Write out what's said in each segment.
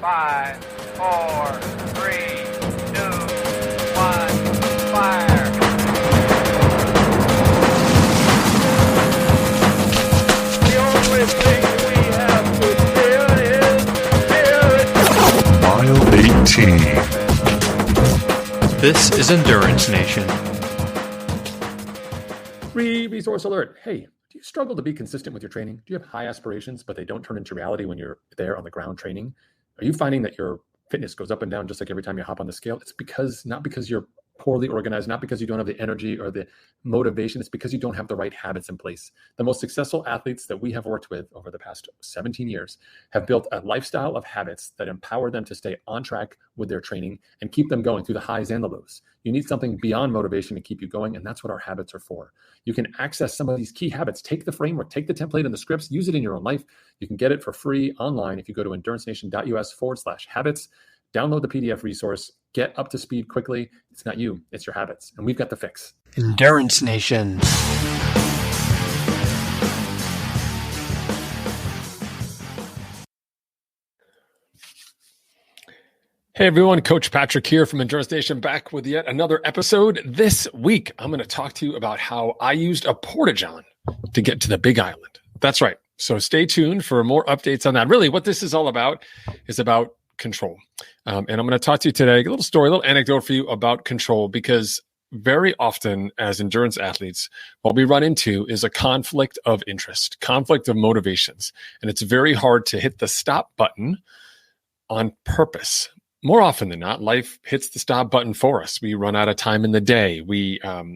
5, 4, 3, 2, 1, fire. The only thing we have to fear is fear. Mile 18. This is Endurance Nation. Resource alert. Hey, do you struggle to be consistent with your training? Do you have high aspirations, but they don't turn into reality when you're there on the ground training? Are you finding that your fitness goes up and down just like every time you hop on the scale? It's not because you're poorly organized, not because you don't have the energy or the motivation. It's because you don't have the right habits in place. The most successful athletes that we have worked with over the past 17 years have built a lifestyle of habits that empower them to stay on track with their training and keep them going through the highs and the lows. You need something beyond motivation to keep you going, and that's what our habits are for. You can access some of these key habits. Take the framework, take the template and the scripts, use it in your own life. You can get it for free online if you go to endurancenation.us/habits. Download the PDF resource, get up to speed quickly. It's not you, it's your habits. And we've got the fix. Endurance Nation. Hey everyone, Coach Patrick here from Endurance Nation, back with yet another episode. This week, I'm going to talk to you about how I used a Portajohn to get to the Big Island. That's right. So stay tuned for more updates on that. Really, what this is all about is about control. And I'm going to talk to you today, a little story, a little anecdote for you about control, because very often as endurance athletes, what we run into is a conflict of interest, conflict of motivations. And it's very hard to hit the stop button on purpose. More often than not, life hits the stop button for us. We run out of time in the day. We can't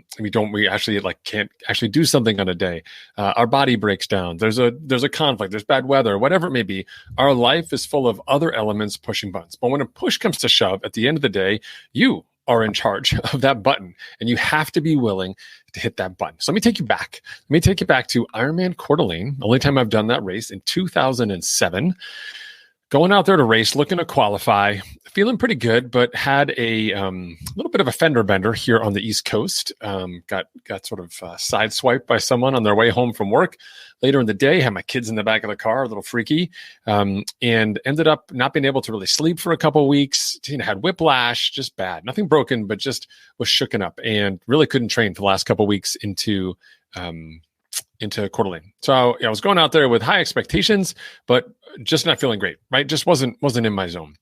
actually do something on a day. Our body breaks down. There's a conflict. There's bad weather, whatever it may be. Our life is full of other elements pushing buttons. But when a push comes to shove, at the end of the day, you are in charge of that button, and you have to be willing to hit that button. So let me take you back. Let me take you back to Ironman Coeur. The only time I've done that race, in 2007. Going out there to race, looking to qualify, feeling pretty good, but had a little bit of a fender bender here on the East Coast. Got sort of sideswiped by someone on their way home from work. Later in the day, had my kids in the back of the car, a little freaky, and ended up not being able to really sleep for a couple of weeks. Had whiplash, just bad. Nothing broken, but just was shooken up, and really couldn't train for the last couple of weeks into Coeur d'Alene. So I was going out there with high expectations, but just not feeling great, right? Just wasn't in my zone.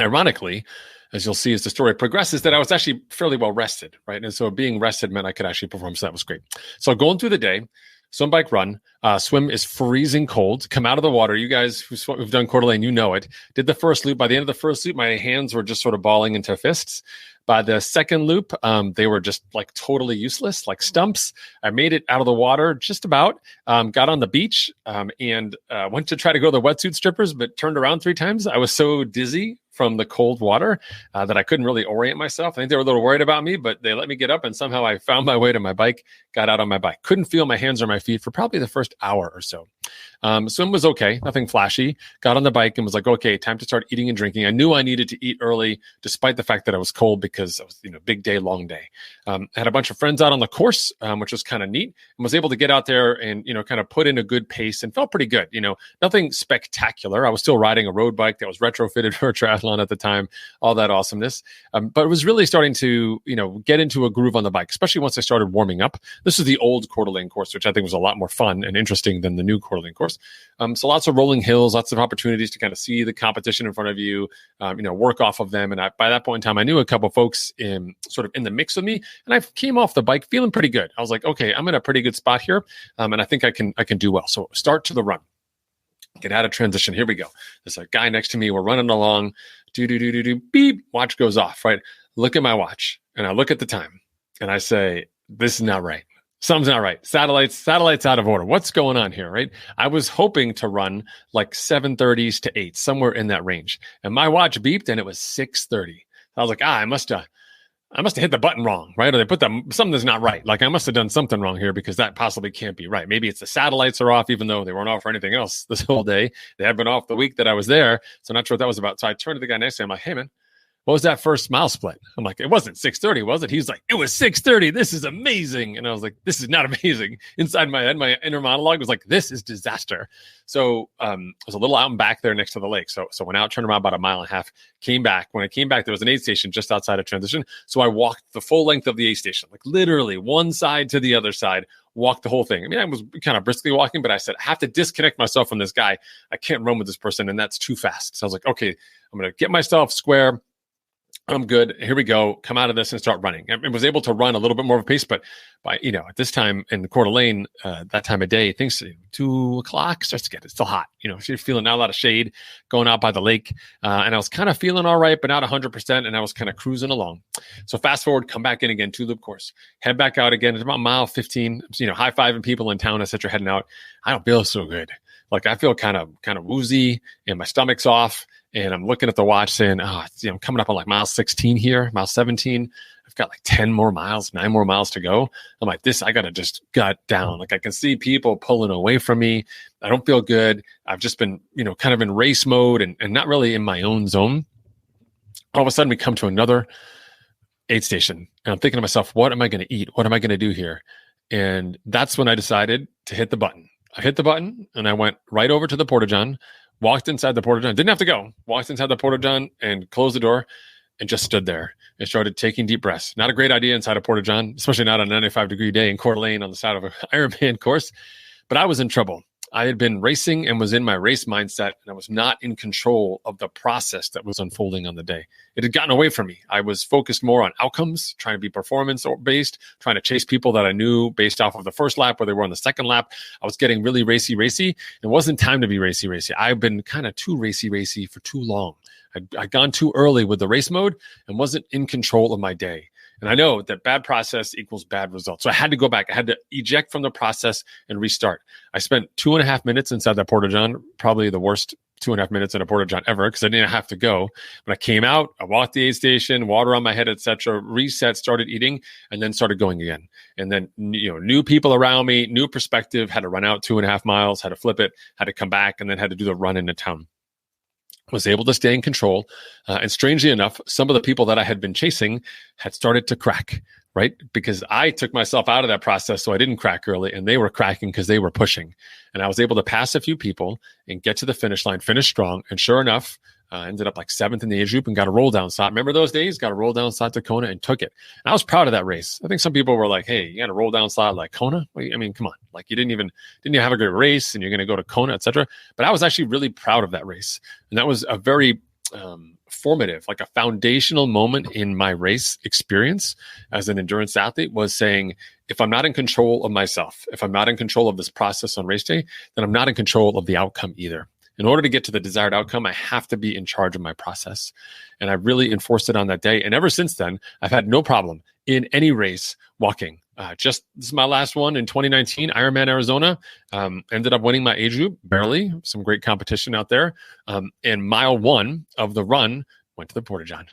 Ironically, as you'll see as the story progresses, that I was actually fairly well rested, right? And so being rested meant I could actually perform. So that was great. So going through the day, swim, bike, run. Swim is freezing cold. Come out of the water. You guys who've done Coeur d'Alene, you know it. Did the first loop. By the end of the first loop, my hands were just sort of balling into fists. By the second loop, they were just like totally useless, like stumps. I made it out of the water just about, got on the beach and went to try to go to the wetsuit strippers, but turned around 3 times. I was so dizzy from the cold water that I couldn't really orient myself. I think they were a little worried about me, but they let me get up, and somehow I found my way to my bike, got out on my bike. Couldn't feel my hands or my feet for probably the first hour or so. Swim was okay, nothing flashy. Got on the bike and was like, okay, time to start eating and drinking. I knew I needed to eat early, despite the fact that I was cold, because it was big day, long day. I had a bunch of friends out on the course, which was kind of neat, and was able to get out there and kind of put in a good pace and felt pretty good. Nothing spectacular. I was still riding a road bike that was retrofitted for a triathlon at the time, all that awesomeness. But it was really starting to get into a groove on the bike, especially once I started warming up. This is the old Coeur d'Alene course, which I think was a lot more fun and interesting than the new Coeur d'Alene course. So lots of rolling hills, lots of opportunities to kind of see the competition in front of you, work off of them. And by that point in time, I knew a couple folks in the mix with me, and I came off the bike feeling pretty good. I was like, okay, I'm in a pretty good spot here, and I think I can do well. So start to the run. Get out of transition. Here we go. There's a guy next to me. We're running along. Beep. Watch goes off, right? Look at my watch, and I look at the time, and I say, this is not right. Something's not right. Satellites out of order. What's going on here, right? I was hoping to run like 7:30s to 8, somewhere in that range. And my watch beeped, and it was 6:30. I was like, I must have hit the button wrong, right? Or they put something's not right. Like I must have done something wrong here, because that possibly can't be right. Maybe it's the satellites are off, even though they weren't off for anything else this whole day. They had been off the week that I was there. So I'm not sure what that was about. So I turned to the guy next to me. I'm like, hey man, what was that first mile split? I'm like, it wasn't 6:30, was it? He's like, it was 6:30. This is amazing. And I was like, this is not amazing. Inside my head, my inner monologue was like, this is disaster. So I was a little out and back there next to the lake. So went out, turned around about a mile and a half, came back. When I came back, there was an aid station just outside of transition. So I walked the full length of the aid station, like literally one side to the other side, walked the whole thing. I mean, I was kind of briskly walking, but I said, I have to disconnect myself from this guy. I can't run with this person, and that's too fast. So I was like, okay, I'm going to get myself square. I'm good. Here we go. Come out of this and start running. I was able to run a little bit more of a pace, but by, at this time in Coeur d'Alene, that time of day, things 2 o'clock starts to get, it's still hot. So you're feeling not a lot of shade going out by the lake. And I was kind of feeling all right, but not 100%. And I was kind of cruising along. So fast forward, come back in again, 2-loop course, head back out again. It's about mile 15, high-fiving people in town as such are heading out. I don't feel so good. Like I feel kind of woozy and my stomach's off. And I'm looking at the watch saying, I'm coming up on like mile 16 here, mile 17. I've got like 9 more miles to go. I'm like, I got to just gut down. Like I can see people pulling away from me. I don't feel good. I've just been, kind of in race mode and not really in my own zone. All of a sudden we come to another aid station and I'm thinking to myself, what am I going to eat? What am I going to do here? And that's when I decided to hit the button. I hit the button and I went right over to the Portajohn, walked inside the Portajohn, didn't have to go, walked inside the Portajohn and closed the door and just stood there and started taking deep breaths. Not a great idea inside a Portajohn, especially not on a 95-degree day in Coeur d'Alene on the side of an Ironman course, but I was in trouble. I had been racing and was in my race mindset, and I was not in control of the process that was unfolding on the day. It had gotten away from me. I was focused more on outcomes, trying to be performance-based, trying to chase people that I knew based off of the first lap or they were on the second lap. I was getting really racy. It wasn't time to be racy. I've been kind of too racy for too long. I'd gone too early with the race mode and wasn't in control of my day. And I know that bad process equals bad results. So I had to go back. I had to eject from the process and restart. I spent 2.5 minutes inside that Portajohn, probably the worst 2.5 minutes in a Portajohn ever because I didn't have to go. When I came out, I walked the aid station, water on my head, etc., reset, started eating, and then started going again. And then, new people around me, new perspective, had to run out 2.5 miles, had to flip it, had to come back, and then had to do the run into town. Was able to stay in control. And strangely enough, some of the people that I had been chasing had started to crack, right? Because I took myself out of that process so I didn't crack early, and they were cracking because they were pushing. And I was able to pass a few people and get to the finish line, finish strong. And sure enough, ended up like 7th in the age group and got a roll down slot. Remember those days? Got a roll down slot to Kona and took it. And I was proud of that race. I think some people were like, hey, you got a roll down slot like Kona? I mean, come on. Like you didn't even have a good race and you're going to go to Kona, etc. But I was actually really proud of that race. And that was a very formative, like a foundational moment in my race experience as an endurance athlete was saying, if I'm not in control of myself, if I'm not in control of this process on race day, then I'm not in control of the outcome either. In order to get to the desired outcome, I have to be in charge of my process. And I really enforced it on that day. And ever since then, I've had no problem in any race walking. This is my last one in 2019, Ironman Arizona. Ended up winning my age group, barely. Some great competition out there. And mile 1 of the run went to the Portajohn.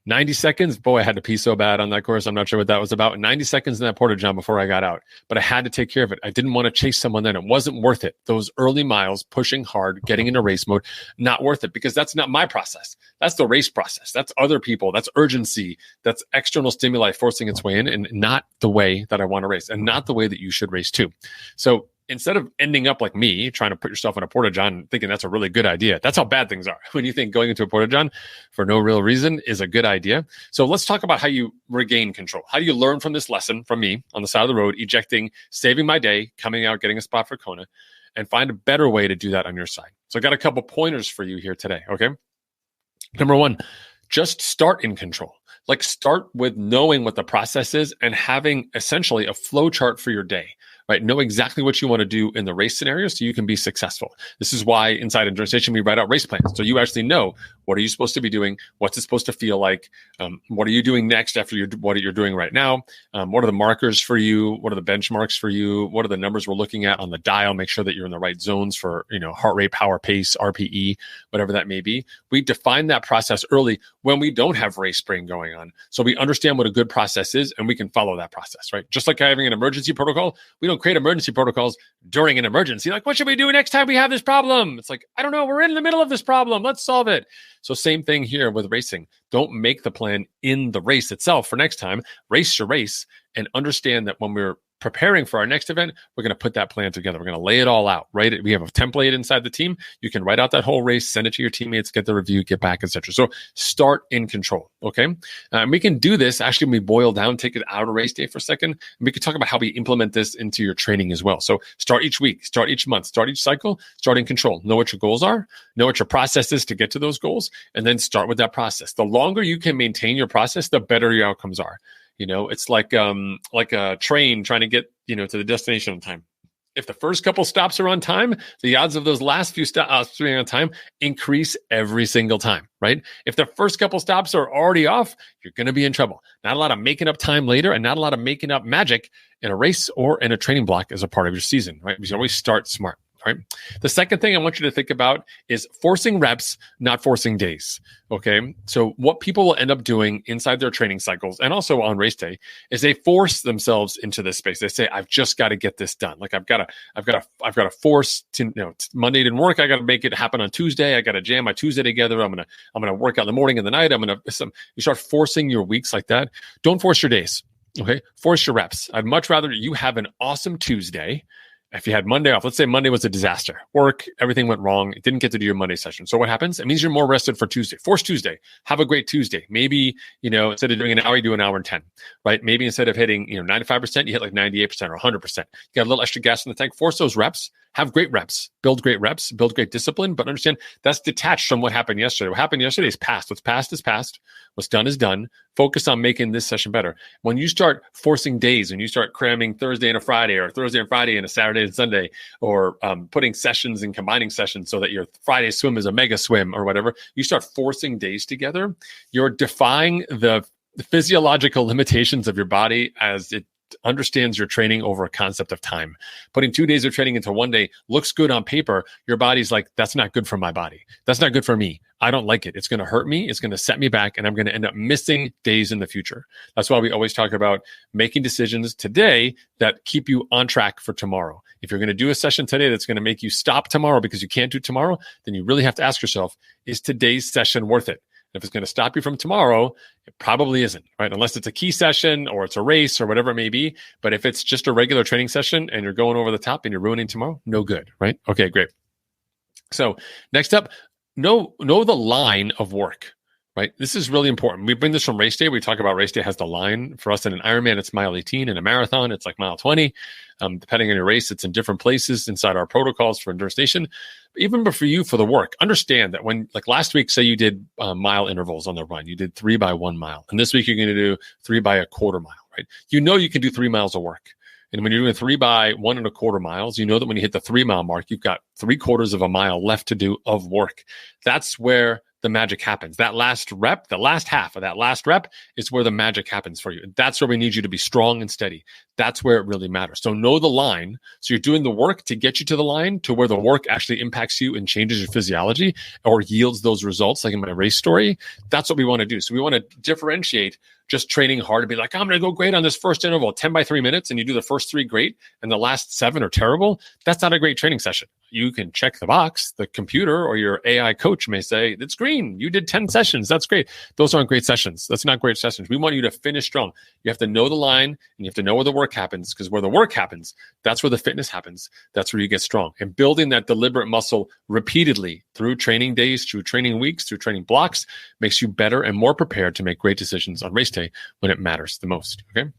90 seconds. Boy, I had to pee so bad on that course. I'm not sure what that was about. 90 seconds in that Portajohn before I got out. But I had to take care of it. I didn't want to chase someone then. It wasn't worth it. Those early miles, pushing hard, getting into race mode, not worth it because that's not my process. That's the race process. That's other people. That's urgency. That's external stimuli forcing its way in and not the way that I want to race and not the way that you should race too. So instead of ending up like me, trying to put yourself in a Portajohn and thinking that's a really good idea. That's how bad things are. When you think going into a Portajohn for no real reason is a good idea. So let's talk about how you regain control. How do you learn from this lesson from me on the side of the road, ejecting, saving my day, coming out, getting a spot for Kona, and find a better way to do that on your side. So I got a couple pointers for you here today, okay? Number 1, just start in control. Like start with knowing what the process is and having essentially a flow chart for your day. Right? Know exactly what you want to do in the race scenario so you can be successful. This is why inside Endurance Station, we write out race plans. So you actually know what are you supposed to be doing? What's it supposed to feel like? What are you doing next after what you're doing right now? What are the markers for you? What are the benchmarks for you? What are the numbers we're looking at on the dial? Make sure that you're in the right zones for, heart rate, power, pace, RPE, whatever that may be. We define that process early when we don't have race brain going on. So we understand what a good process is and we can follow that process, right? Just like having an emergency protocol, we don't create emergency protocols during an emergency. Like, what should we do next time we have this problem? It's like, I don't know. We're in the middle of this problem. Let's solve it. So same thing here with racing. Don't make the plan in the race itself for next time. Race your race and understand that when we're preparing for our next event, we're going to put that plan together. We're going to lay it all out, right? We have a template inside the team. You can write out that whole race, send it to your teammates, get the review, get back, etc. So start in control, okay? And we can do this, actually, when we boil down, take it out of race day for a second, and we can talk about how we implement this into your training as well. So start each week, start each month, start each cycle, start in control. Know what your goals are, know what your process is to get to those goals, and then start with that process. The longer you can maintain your process, the better your outcomes are. It's like a train trying to get, to the destination on time. If the first couple stops are on time, the odds of those last few stops being on time increase every single time, right? If the first couple stops are already off, you're going to be in trouble. Not a lot of making up time later and not a lot of making up magic in a race or in a training block as a part of your season, right? You should always start smart. Right. The second thing I want you to think about is forcing reps, not forcing days. Okay. So what people will end up doing inside their training cycles and also on race day is they force themselves into this space. They say, I've just got to get this done. Like I've got to force to, Monday didn't work. I got to make it happen on Tuesday. I got to jam my Tuesday together. I'm going to work out in the morning and the night. You start forcing your weeks like that. Don't force your days. Okay. Force your reps. I'd much rather you have an awesome Tuesday. If you had Monday off, let's say Monday was a disaster. Work, everything went wrong. It didn't get to do your Monday session. So what happens? It means you're more rested for Tuesday. Force Tuesday. Have a great Tuesday. Maybe, instead of doing an hour, you do an hour and 10, right? Maybe instead of hitting, 95%, you hit like 98% or 100%. You got a little extra gas in the tank. Force those reps. Have great reps. Build great reps. Build great discipline. But understand that's detached from what happened yesterday. What happened yesterday is past. What's past is past. What's done is done. Focus on making this session better. When you start forcing days and you start cramming Thursday and a Friday or Thursday and Friday and a Saturday and Sunday or putting sessions and combining sessions so that your Friday swim is a mega swim or whatever, you start forcing days together. You're defying the physiological limitations of your body as it understands your training over a concept of time. Putting 2 days of training into 1 day looks good on paper. Your body's like, that's not good for my body. That's not good for me. I don't like it. It's going to hurt me. It's going to set me back, and I'm going to end up missing days in the future. That's why we always talk about making decisions today that keep you on track for tomorrow. If you're going to do a session today that's going to make you stop tomorrow because you can't do tomorrow, then you really have to ask yourself, is today's session worth it? If it's going to stop you from tomorrow, it probably isn't, right? Unless it's a key session or it's a race or whatever it may be. But if it's just a regular training session and you're going over the top and you're ruining tomorrow, no good, right? Okay, great. So next up, know the line of work, right? This is really important. We bring this from race day. We talk about race day has the line. For us in an Ironman, it's mile 18. In a marathon, it's like mile 20. Depending on your race, it's in different places inside our protocols for Endurance Nation. Even for you, for the work, understand that when, like last week, say you did mile intervals on the run, you did 3 by 1 mile. And this week, you're going to do 3 by a quarter mile, right? You can do 3 miles of work. And when you're doing 3 by 1 1/4 miles, you know that when you hit the 3 mile mark, you've got 3/4 of a mile left to do of work. That's where the magic happens. That last rep, the last half of that last rep is where the magic happens for you. That's where we need you to be strong and steady. That's where it really matters. So know the line. So you're doing the work to get you to the line to where the work actually impacts you and changes your physiology or yields those results, like in my race story. That's what we want to do. So we want to differentiate just training hard to be like, I'm going to go great on this first interval, 10 by 3 minutes, and you do the first 3 great and the last 7 are terrible. That's not a great training session. You can check the box. The computer or your AI coach may say, it's green. You did 10 sessions. That's great. Those aren't great sessions. That's not great sessions. We want you to finish strong. You have to know the line and you have to know where the work happens, because where the work happens, that's where the fitness happens. That's where you get strong. And building that deliberate muscle repeatedly through training days, through training weeks, through training blocks makes you better and more prepared to make great decisions on race day when it matters the most. Okay.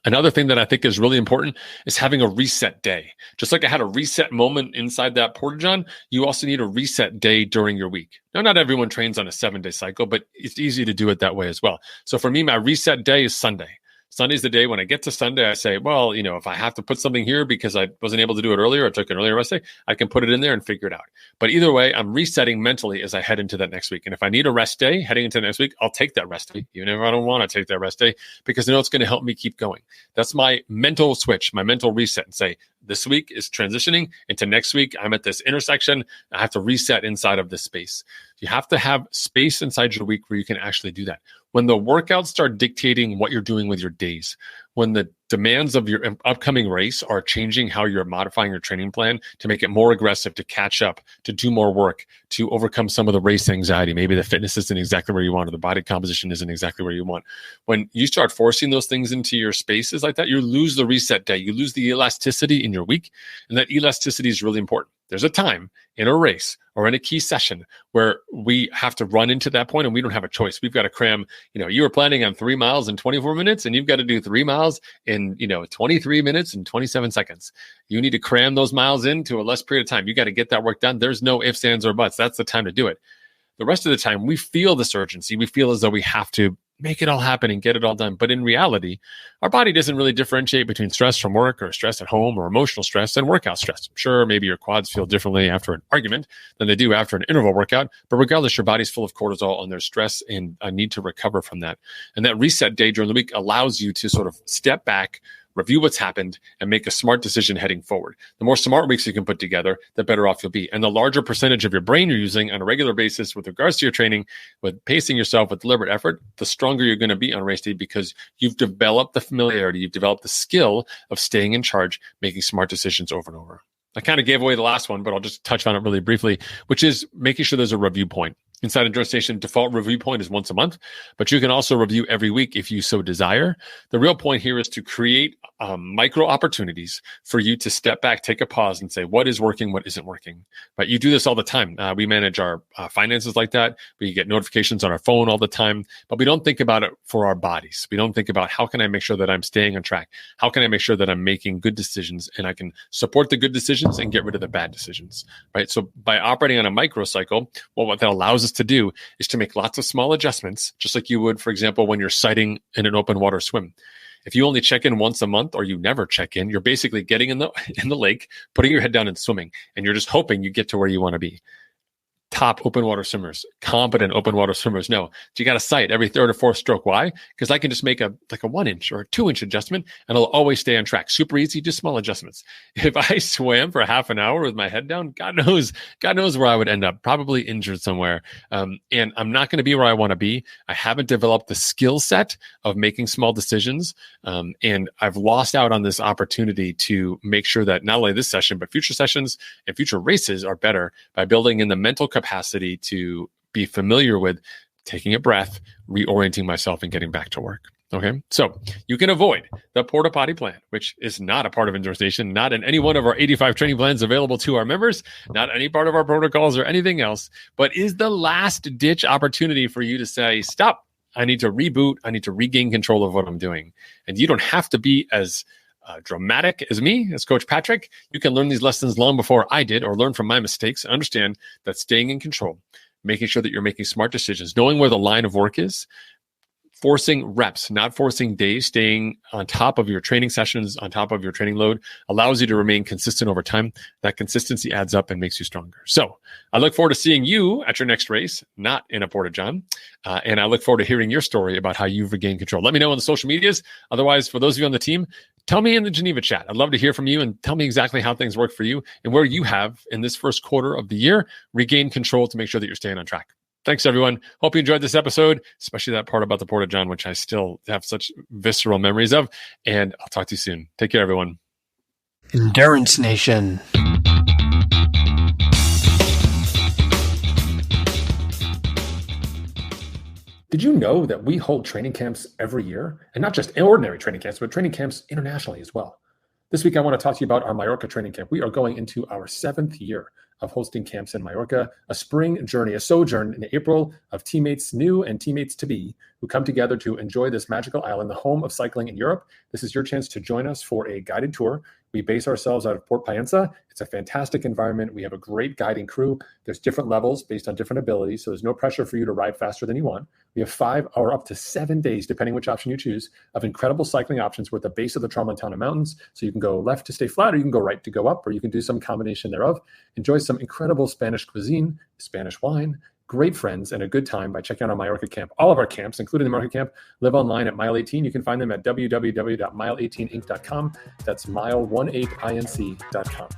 Another thing that I think is really important is having a reset day. Just like I had a reset moment inside that Portajohn, you also need a reset day during your week. Now, not everyone trains on a 7-day cycle, but it's easy to do it that way as well. So for me, my reset day is Sunday. Sunday's the day when I get to Sunday, I say, well, if I have to put something here because I wasn't able to do it earlier, I took an earlier rest day, I can put it in there and figure it out. But either way, I'm resetting mentally as I head into that next week. And if I need a rest day heading into next week, I'll take that rest day, even if I don't want to take that rest day, because I know it's going to help me keep going. That's my mental switch, my mental reset, and say, this week is transitioning into next week. I'm at this intersection. I have to reset inside of this space. You have to have space inside your week where you can actually do that. When the workouts start dictating what you're doing with your days, when the demands of your upcoming race are changing how you're modifying your training plan to make it more aggressive, to catch up, to do more work, to overcome some of the race anxiety. Maybe the fitness isn't exactly where you want, or the body composition isn't exactly where you want. When you start forcing those things into your spaces like that, you lose the reset day. You lose the elasticity in your week. And that elasticity is really important. There's a time in a race or in a key session where we have to run into that point and we don't have a choice. We've got to cram, you were planning on 3 miles in 24 minutes and you've got to do 3 miles in, 23 minutes and 27 seconds. You need to cram those miles into a less period of time. You got to get that work done. There's no ifs, ands, or buts. That's the time to do it. The rest of the time, we feel this urgency. We feel as though we have to make it all happen and get it all done. But in reality, our body doesn't really differentiate between stress from work or stress at home or emotional stress and workout stress. Sure, maybe your quads feel differently after an argument than they do after an interval workout. But regardless, your body's full of cortisol and there's stress and a need to recover from that. And that reset day during the week allows you to sort of step back, review what's happened, and make a smart decision heading forward. The more smart weeks you can put together, the better off you'll be. And the larger percentage of your brain you're using on a regular basis with regards to your training, with pacing yourself with deliberate effort, the stronger you're going to be on race day because you've developed the familiarity, you've developed the skill of staying in charge, making smart decisions over and over. I kind of gave away the last one, but I'll just touch on it really briefly, which is making sure there's a review point. Inside Endurance Station, default review point is once a month, but you can also review every week if you so desire. The real point here is to create micro opportunities for you to step back, take a pause, and say, what is working, what isn't working? But you do this all the time. We manage our finances like that. We get notifications on our phone all the time, but we don't think about it for our bodies. We don't think about how can I make sure that I'm staying on track? How can I make sure that I'm making good decisions and I can support the good decisions and get rid of the bad decisions, right? So by operating on a microcycle, what that allows us to do is to make lots of small adjustments, just like you would, for example, when you're sighting in an open water swim. If you only check in once a month or you never check in, you're basically getting in the lake, putting your head down and swimming, and you're just hoping you get to where you want to be. Top open water swimmers, competent open water swimmers know you got to sight every third or fourth stroke. Why? Because I can just make a 1 inch or a 2 inch adjustment and I'll always stay on track. Super easy, just small adjustments. If I swam for half an hour with my head down, God knows where I would end up, probably injured somewhere. And I'm not going to be where I want to be. I haven't developed the skill set of making small decisions. And I've lost out on this opportunity to make sure that not only this session, but future sessions and future races are better by building in the mental capacity to be familiar with taking a breath, reorienting myself, and getting back to work. Okay, so you can avoid the porta potty plan, which is not a part of Endurance Nation, not in any one of our 85 training plans available to our members, not any part of our protocols or anything else, but is the last ditch opportunity for you to say, stop, I need to reboot, I need to regain control of what I'm doing. And you don't have to be as dramatic as me, as Coach Patrick. You can learn these lessons long before I did, or learn from my mistakes and understand that staying in control, making sure that you're making smart decisions, knowing where the line of work is, forcing reps, not forcing days, staying on top of your training sessions, on top of your training load, allows you to remain consistent over time. That consistency adds up and makes you stronger. So I look forward to seeing you at your next race, not in a Portajohn. And I look forward to hearing your story about how you've regained control. Let me know on the social medias. Otherwise, for those of you on the team, tell me in the Geneva chat. I'd love to hear from you and tell me exactly how things work for you and where you have, in this first quarter of the year, regained control to make sure that you're staying on track. Thanks, everyone. Hope you enjoyed this episode, especially that part about the Portajohn, which I still have such visceral memories of. And I'll talk to you soon. Take care, everyone. Endurance Nation. Did you know that we hold training camps every year? And not just ordinary training camps, but training camps internationally as well. This week, I want to talk to you about our Mallorca training camp. We are going into our 7th year of hosting camps in Mallorca, a spring journey, a sojourn in April of teammates new and teammates to be who come together to enjoy this magical island, the home of cycling in Europe. This is your chance to join us for a guided tour. We base ourselves out of Portajohn. It's a fantastic environment. We have a great guiding crew. There's different levels based on different abilities, so there's no pressure for you to ride faster than you want. We have 5 or up to 7 days, depending which option you choose, of incredible cycling options. We're at the base of the Tramontana Mountains, so you can go left to stay flat, or you can go right to go up, or you can do some combination thereof. Enjoy some incredible Spanish cuisine, Spanish wine, great friends, and a good time by checking out our Mallorca camp. All of our camps, including the Mallorca camp, live online at Mile 18. You can find them at www.mile18inc.com. That's mile18inc.com.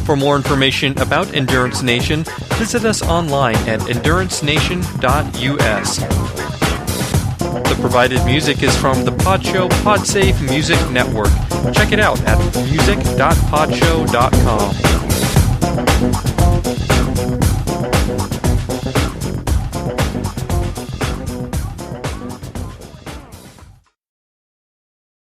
For more information about Endurance Nation, visit us online at endurancenation.us. The provided music is from the Podshow Podsafe Music Network. Check it out at music.podshow.com.